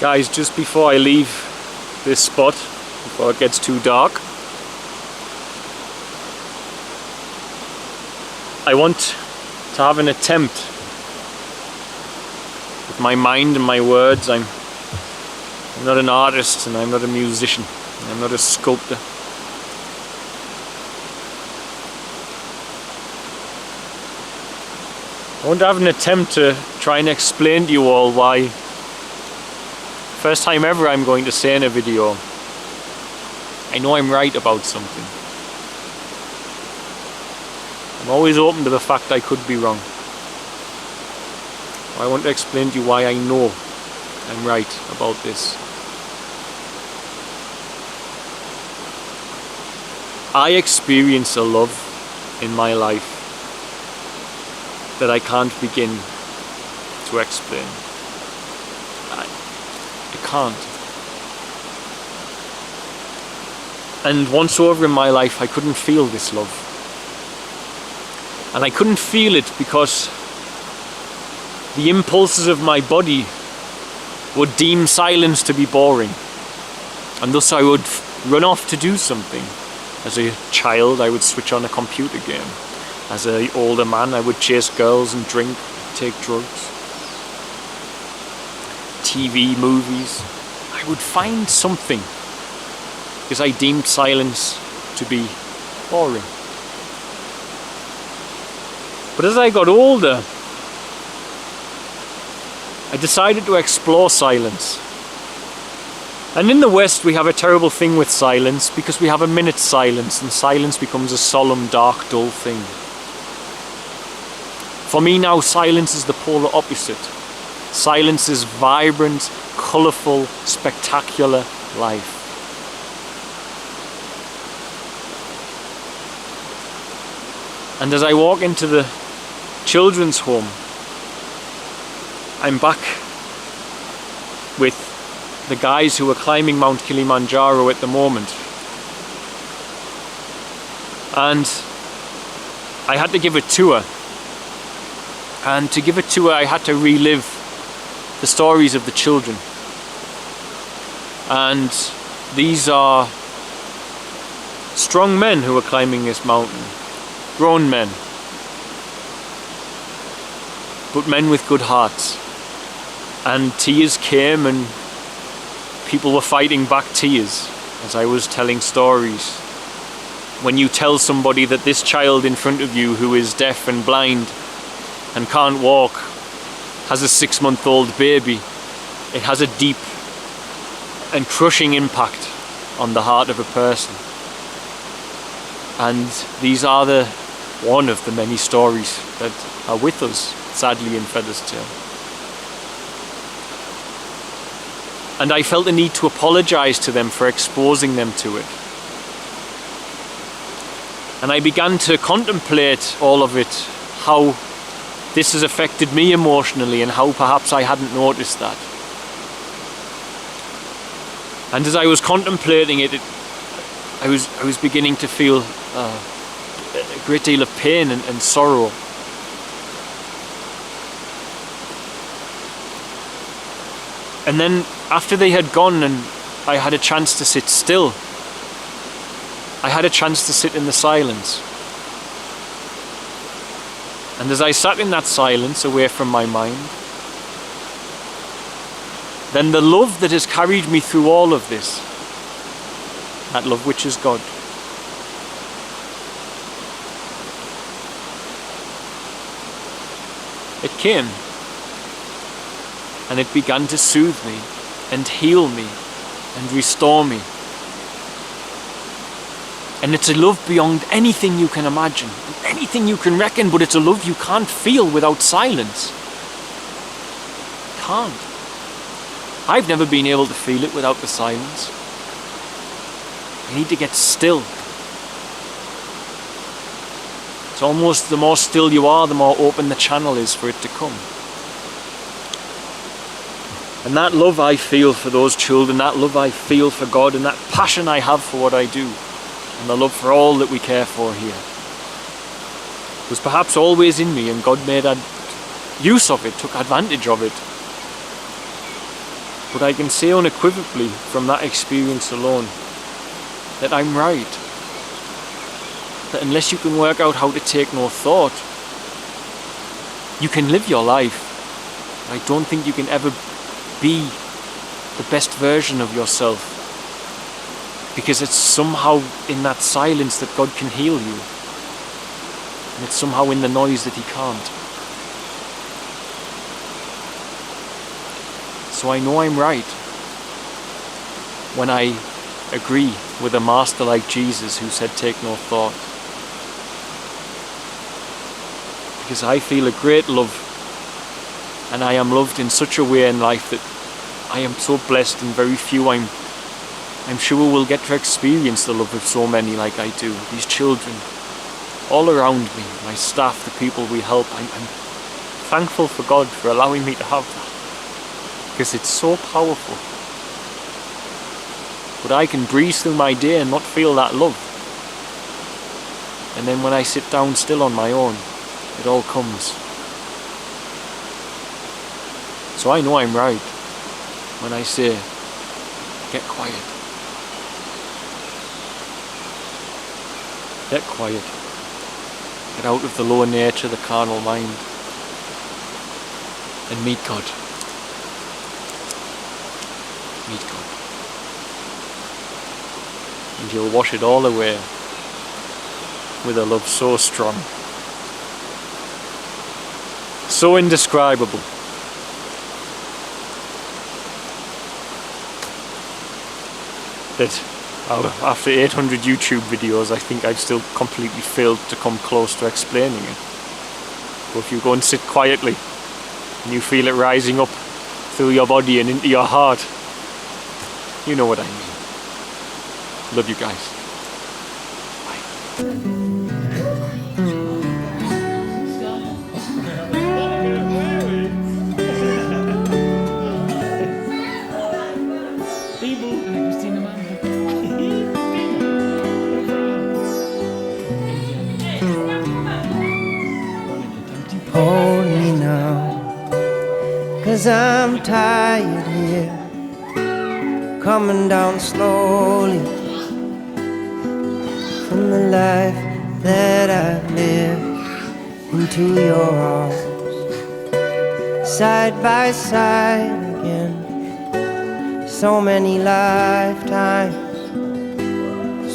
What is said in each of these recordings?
Guys, just before I leave this spot, before it gets too dark, I want to have an attempt with my mind and my words. I'm not an artist, and I'm not a musician, and I'm not a sculptor. I want to have an attempt to try and explain to you all why, first time ever I'm going to say in a video, I know I'm right about something. I'm always open to the fact I could be wrong. I want to explain to you why I know I'm right about this. I experience a love in my life that I can't begin to explain. I can't. And once over in my life I couldn't feel this love. And I couldn't feel it because the impulses of my body would deem silence to be boring. And thus I would run off to do something. As a child I would switch on a computer game. As an older man I would chase girls and drink, take drugs. TV, movies. I would find something because I deemed silence to be boring. But as I got older, I decided to explore silence. And in the West we have a terrible thing with silence because we have a minute's silence, and silence becomes a solemn, dark, dull thing. For me now, silence is the polar opposite. Silence is vibrant, colourful, spectacular life. And as I walk into the children's home, I'm back with the guys who are climbing Mount Kilimanjaro at the moment. And I had to give a tour. And to give a tour I had to relive the stories of the children. And these are strong men who are climbing this mountain. Grown men. But men with good hearts. And tears came and people were fighting back tears as I was telling stories. When you tell somebody that this child in front of you who is deaf and blind and can't walk has a 6-month-old baby, it has a deep and crushing impact on the heart of a person. And these are one of the many stories that are with us, sadly, in Feathersdale. And I felt the need to apologise to them for exposing them to it. And I began to contemplate all of it, how this has affected me emotionally and how perhaps I hadn't noticed that. And as I was contemplating it, I was beginning to feel a great deal of pain and sorrow. And then after they had gone and I had a chance to sit still, I had a chance to sit in the silence. And as I sat in that silence away from my mind, then the love that has carried me through all of this, that love which is God, it came. And it began to soothe me and heal me and restore me. And it's a love beyond anything you can imagine, anything you can reckon, but it's a love you can't feel without silence. Can't. I've never been able to feel it without the silence. You need to get still. It's almost the more still you are, the more open the channel is for it to come. And that love I feel for those children, that love I feel for God, and that passion I have for what I do, and the love for all that we care for here, was perhaps always in me, and God made use of it, took advantage of it, But I can say unequivocally from that experience alone that I'm right. That unless you can work out how to take no thought, you can live your life. I don't think you can ever be the best version of yourself, because it's somehow in that silence that God can heal you, and it's somehow in the noise that He can't. So I know I'm right when I agree with a master like Jesus who said take no thought, because I feel a great love, and I am loved in such a way in life that I am so blessed, and very few I'm sure will get to experience the love of so many like I do. These children all around me, my staff, the people we help, I'm thankful for God for allowing me to have that, because it's so powerful. But I can breeze through my day and not feel that love, and then when I sit down still on my own, it all comes. So I know I'm right when I say, get quiet. Get quiet. Get out of the lower nature, the carnal mind, and meet God. Meet God. And He'll wash it all away with a love so strong, so indescribable. That after 800 YouTube videos, I think I've still completely failed to come close to explaining it. But if you go and sit quietly and you feel it rising up through your body and into your heart, you know what I mean. Love you guys. Bye. Hold me now, 'cause I'm tired here, coming down slowly from the life that I've lived into your arms, side by side again. So many lifetimes,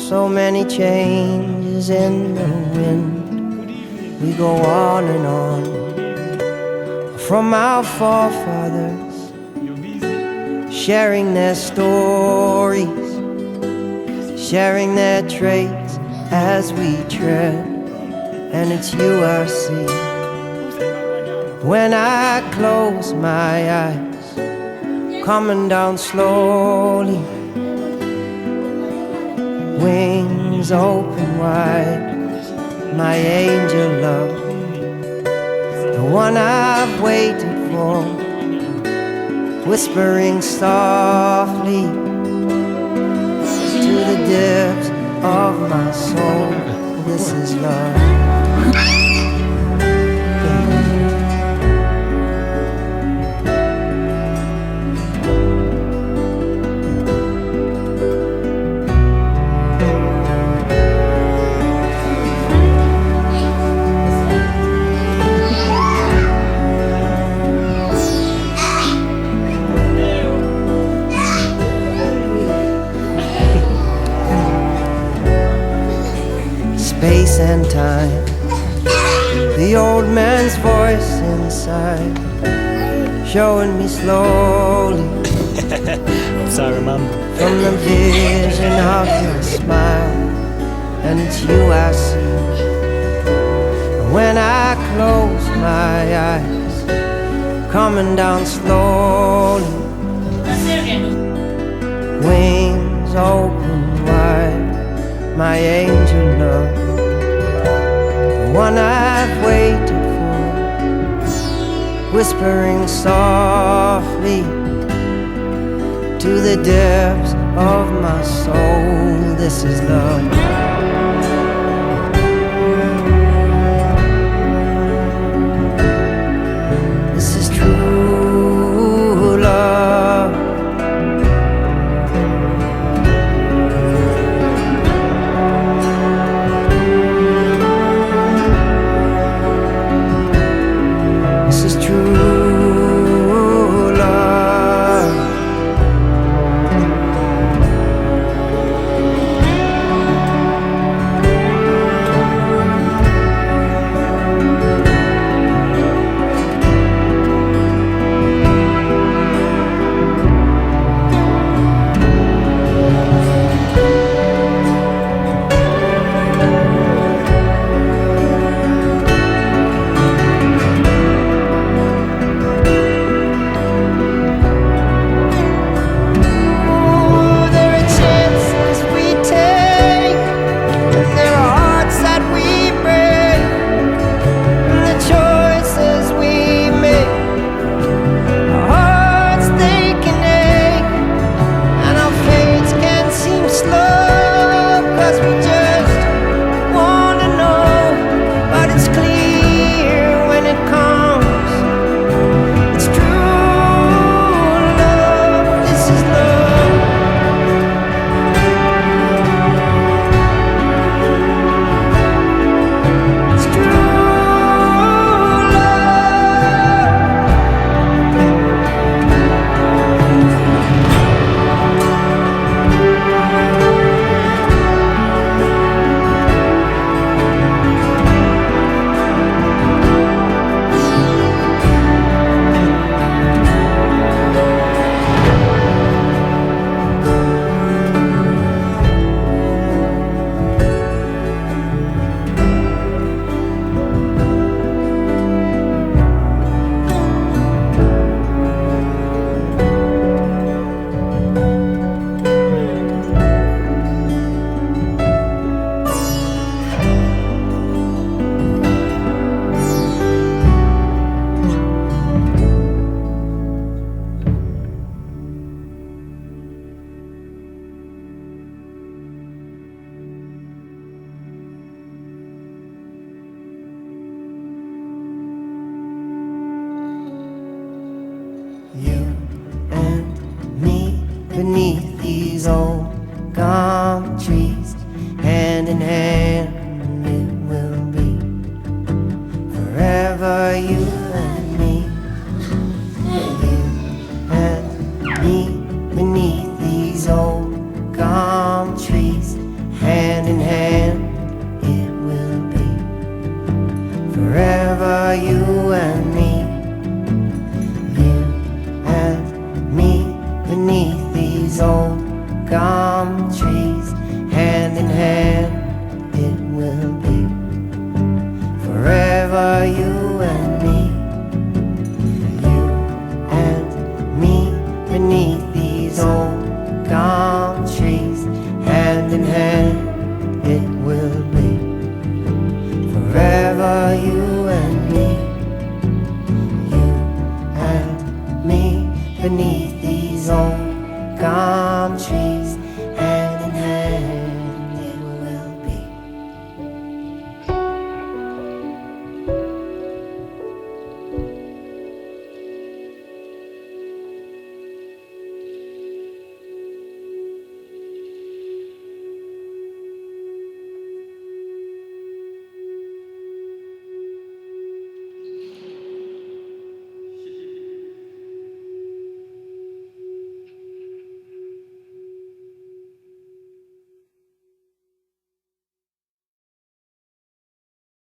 so many changes in the wind. We go on and on from our forefathers, sharing their stories, sharing their traits as we tread. And it's you I see when I close my eyes, coming down slowly, wings open wide. My angel love, the one I've waited for, whispering softly to the depths of my soul. This is love. Space and time, the old man's voice inside, showing me slowly I remember. from the vision of your smile. And it's you I see when I close my eyes, coming down slowly, wings open wide. My angel love, the one I've waited for, whispering softly to the depths of my soul. This is love. This is true love. beneath these old gum trees, hand in hand it will be forever, you and me. You and me beneath these old gum trees, hand in hand it will be forever, you and me. You and me beneath these old gum trees, hand in hand it will be forever, you and me. You and me beneath these old gum trees, hand in hand it will be forever, you and me. You and me beneath these old gum trees,